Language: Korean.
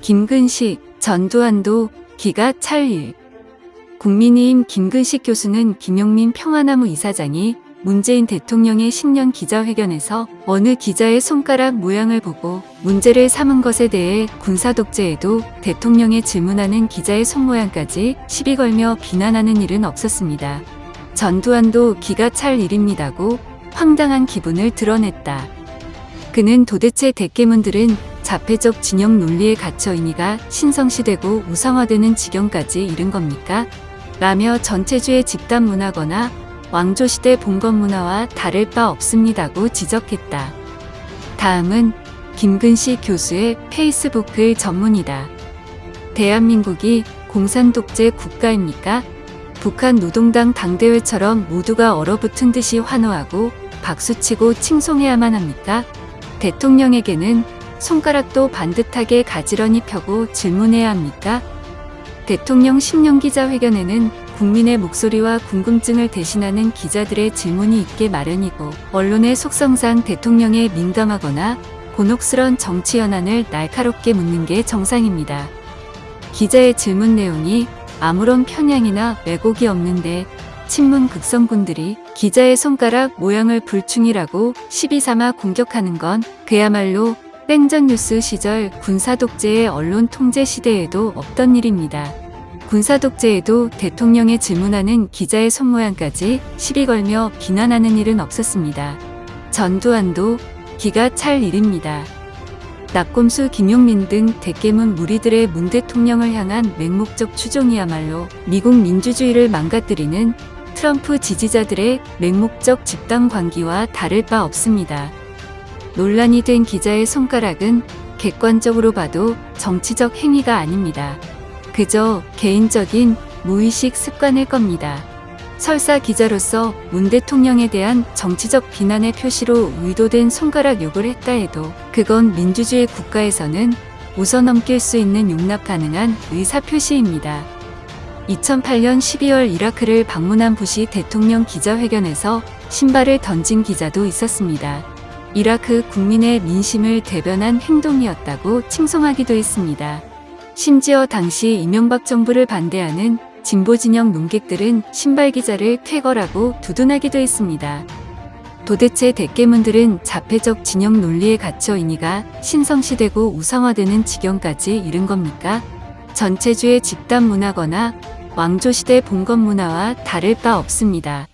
김근식, 전두환도 기가 찰 일. 국민의힘 김근식 교수는 김용민 평화나무 이사장이 문재인 대통령의 신년 기자회견에서 어느 기자의 손가락 모양을 보고 문제를 삼은 것에 대해 군사독재에도 대통령에 질문하는 기자의 손모양까지 시비 걸며 비난하는 일은 없었습니다. 전두환도 기가 찰 일입니다고 황당한 기분을 드러냈다. 그는 도대체 대깨문들은 자폐적 진영 논리에 갇혀 인의가 신성시되고 우상화되는 지경까지 이른 겁니까? 라며 전체주의 집단 문화거나 왕조시대 봉건 문화와 다를 바 없습니다고 지적했다. 다음은 김근식 교수의 페이스북글 전문이다. 대한민국이 공산독재 국가입니까? 북한 노동당 당대회처럼 모두가 얼어붙은 듯이 환호하고 박수치고 칭송해야만 합니까? 대통령에게는 손가락도 반듯하게 가지런히 펴고 질문해야 합니까? 대통령 신년 기자회견에는 국민의 목소리와 궁금증을 대신하는 기자들의 질문이 있게 마련이고 언론의 속성상 대통령에 민감하거나 곤혹스런 정치 현안을 날카롭게 묻는 게 정상입니다. 기자의 질문 내용이 아무런 편향이나 왜곡이 없는데 친문 극성군들이 기자의 손가락 모양을 불충이라고 시비 삼아 공격하는 건 그야말로 땡전 뉴스 시절 군사독재의 언론 통제 시대에도 없던 일입니다. 군사독재에도 대통령의 질문하는 기자의 손모양까지 시비 걸며 비난하는 일은 없었습니다. 전두환도 기가 찰 일입니다. 낙곰수 김용민 등 대깨문 무리들의 문 대통령을 향한 맹목적 추종이야말로 미국 민주주의를 망가뜨리는 트럼프 지지자들의 맹목적 집단 관기와 다를 바 없습니다. 논란이 된 기자의 손가락은 객관적으로 봐도 정치적 행위가 아닙니다. 그저 개인적인 무의식 습관일 겁니다. 설사 기자로서 문 대통령에 대한 정치적 비난의 표시로 의도된 손가락 욕을 했다 해도 그건 민주주의 국가에서는 웃어넘길 수 있는 용납 가능한 의사표시입니다. 2008년 12월 이라크를 방문한 부시 대통령 기자회견에서 신발을 던진 기자도 있었습니다. 이라크 국민의 민심을 대변한 행동이었다고 칭송하기도 했습니다. 심지어 당시 이명박 정부를 반대하는 진보 진영 논객들은 신발 기자를 쾌거라고 두둔하기도 했습니다. 도대체 대깨문들은 자폐적 진영 논리에 갇혀 인의가 신성시되고 우상화되는 지경까지 이른 겁니까? 전체주의 집단 문화거나 왕조시대 봉건 문화와 다를 바 없습니다.